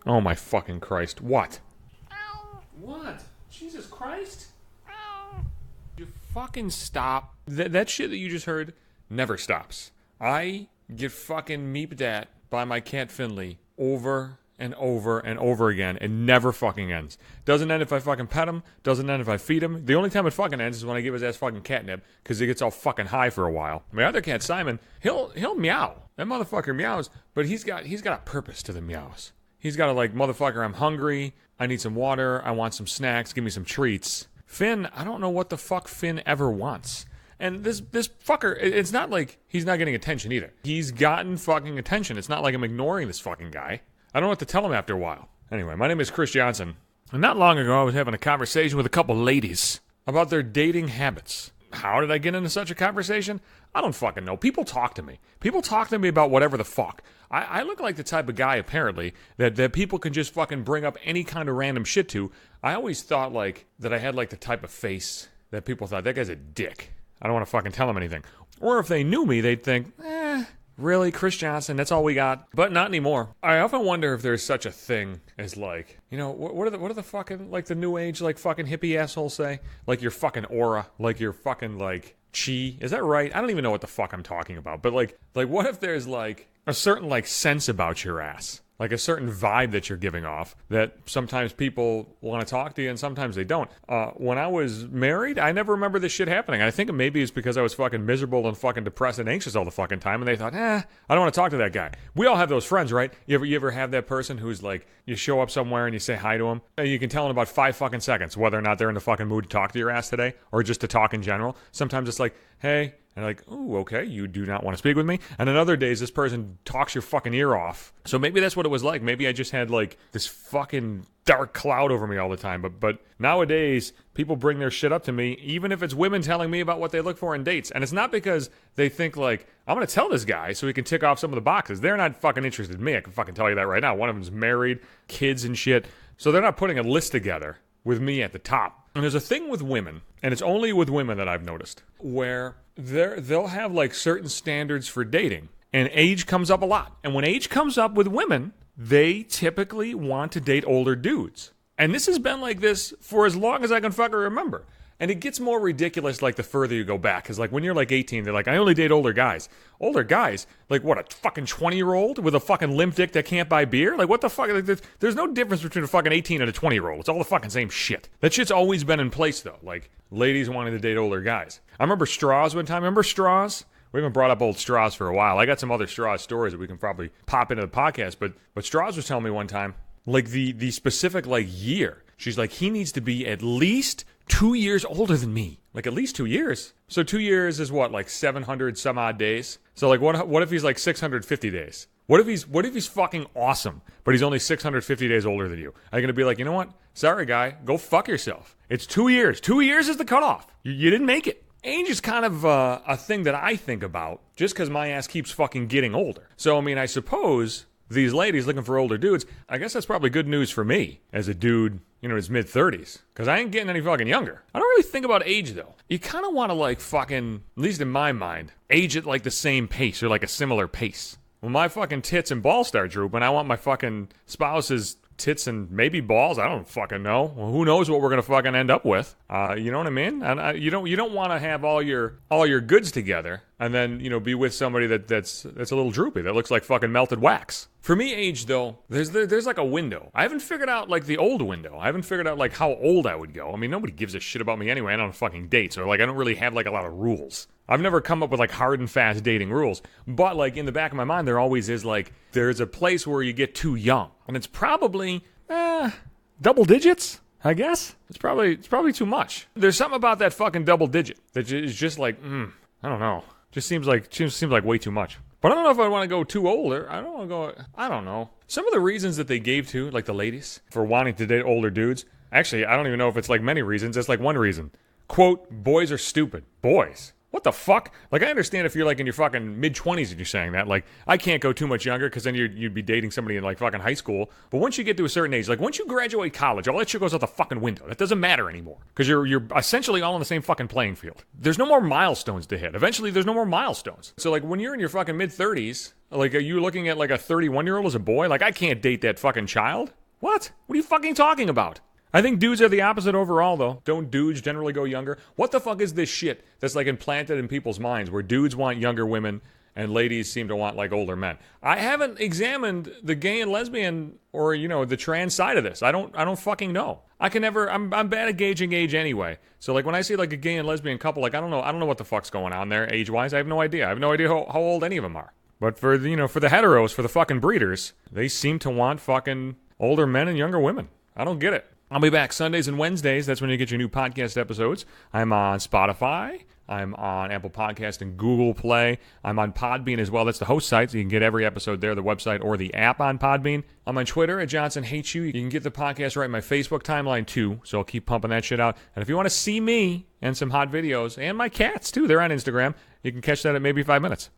Oh my fucking Christ. What? What? Jesus Christ? You fucking stop. That shit that you just heard never stops. I get fucking meeped at by my cat Finley over and over and over again. It never fucking ends. Doesn't end if I fucking pet him. Doesn't end if I feed him. The only time it fucking ends is when I give his ass fucking catnip because he gets all fucking high for a while. My other cat Simon, he'll meow. That motherfucker meows, but he's got a purpose to the meows. He's got to like, motherfucker, I'm hungry. I need some water. I want some snacks. Give me some treats. Finn, I don't know what the fuck Finn ever wants. And this fucker, it's not like he's not getting attention either. He's gotten fucking attention. It's not like I'm ignoring this fucking guy. I don't know what to tell him after a while. Anyway, my name is Chris Johnson. And not long ago, I was having a conversation with a couple ladies about their dating habits. How did I get into such a conversation? I don't fucking know. People talk to me. People talk to me about whatever the fuck. I look like the type of guy, apparently, that people can just fucking bring up any kind of random shit to. I always thought, like, that I had, like, the type of face that people thought, that guy's a dick. I don't want to fucking tell him anything. Or if they knew me, they'd think, really, Chris Johnson, that's all we got. But not anymore. I often wonder if there's such a thing as, like, you know, what are the fucking, like, the new age, like, fucking hippie assholes say? Like, your fucking aura. Like, your fucking, like, chi. Is that right? I don't even know what the fuck I'm talking about. But, like, what if there's, like, a certain, like, sense about your ass? Like a certain vibe that you're giving off that sometimes people want to talk to you and sometimes they don't. When I was married, I never remember this shit happening. I think maybe it's because I was fucking miserable and fucking depressed and anxious all the fucking time, and they thought, I don't want to talk to that guy. We all have those friends, right? You ever have that person who's like, you show up somewhere and you say hi to them, and you can tell in about 5 fucking seconds whether or not they're in the fucking mood to talk to your ass today or just to talk in general. Sometimes it's like, hey, and like, ooh, okay, you do not want to speak with me. And then other days, this person talks your fucking ear off. So maybe that's what it was like. Maybe I just had like this fucking dark cloud over me all the time. But nowadays, people bring their shit up to me, even if it's women telling me about what they look for in dates. And it's not because they think like, I'm going to tell this guy so he can tick off some of the boxes. They're not fucking interested in me. I can fucking tell you that right now. One of them's married, kids and shit. So they're not putting a list together with me at the top. And there's a thing with women, and it's only with women that I've noticed, where they'll have like certain standards for dating, and age comes up a lot. And when age comes up with women, they typically want to date older dudes. And this has been like this for as long as I can fucking remember. And it gets more ridiculous like the further you go back. Because like when you're like 18, they're like, I only date older guys. Older guys? Like what, a fucking 20-year-old with a fucking limp dick that can't buy beer? Like what the fuck? Like, there's no difference between a fucking 18 and a 20-year-old. It's all the fucking same shit. That shit's always been in place though. Like ladies wanting to date older guys. I remember Straws one time. Remember Straws? We haven't brought up old Straws for a while. I got some other Straws stories that we can probably pop into the podcast. But Straws was telling me one time, like the specific like year. She's like, he needs to be at least 2 years older than me. Like at least 2 years. So 2 years is what, like 700 some odd days? So like what if he's like 650 days? What if he's fucking awesome, but he's only 650 days older than you? Are you gonna be like, you know what? Sorry guy, go fuck yourself. It's 2 years. 2 years is the cutoff. You didn't make it. Age is kind of a thing that I think about just because my ass keeps fucking getting older. So I mean, I suppose these ladies looking for older dudes, I guess that's probably good news for me as a dude, you know, in his mid-30s. Because I ain't getting any fucking younger. I don't really think about age, though. You kind of want to, like, fucking, at least in my mind, age at, like, the same pace or, like, a similar pace. When my fucking tits and balls start drooping, I want my fucking spouse's tits and maybe balls. I don't fucking know. Well, who knows what we're gonna fucking end up with? You know what I mean? And you don't want to have all your goods together and then you know be with somebody that's a little droopy that looks like fucking melted wax. For me, age though, there's like a window. I haven't figured out like the old window. I haven't figured out like how old I would go. I mean, nobody gives a shit about me anyway. I don't fucking date, so like I don't really have like a lot of rules. I've never come up with like hard and fast dating rules, but like in the back of my mind, there always is like there's a place where you get too young, and it's probably double digits. I guess it's probably too much. There's something about that fucking double digit that is just like I don't know. Just seems like way too much. But I don't know if I want to go too older. I don't know. Some of the reasons that they gave to like the ladies for wanting to date older dudes. Actually, I don't even know if it's like many reasons. It's like one reason. Quote, boys are stupid. Boys. What the fuck? Like, I understand if you're like in your fucking mid-20s and you're saying that. Like, I can't go too much younger because then you'd be dating somebody in like fucking high school. But once you get to a certain age, like once you graduate college, all that shit goes out the fucking window. That doesn't matter anymore because you're essentially all on the same fucking playing field. There's no more milestones to hit. Eventually, there's no more milestones. So like when you're in your fucking mid-30s, like are you looking at like a 31-year-old as a boy? Like I can't date that fucking child. What? What are you fucking talking about? I think dudes are the opposite overall, though. Don't dudes generally go younger? What the fuck is this shit that's like implanted in people's minds where dudes want younger women and ladies seem to want like older men? I haven't examined the gay and lesbian or, you know, the trans side of this. I don't fucking know. I'm bad at gauging age anyway. So like when I see like a gay and lesbian couple, like I don't know what the fuck's going on there age-wise. I have no idea. I have no idea how old any of them are. But for the, you know, for the heteros, for the fucking breeders, they seem to want fucking older men and younger women. I don't get it. I'll be back Sundays and Wednesdays. That's when you get your new podcast episodes. I'm on Spotify. I'm on Apple Podcast and Google Play. I'm on Podbean as well. That's the host site, so you can get every episode there, the website or the app on Podbean. I'm on Twitter at Johnson Hates You. You can get the podcast right in my Facebook timeline too, so I'll keep pumping that shit out. And if you want to see me and some hot videos, and my cats too, they're on Instagram, you can catch that at maybe 5 minutes.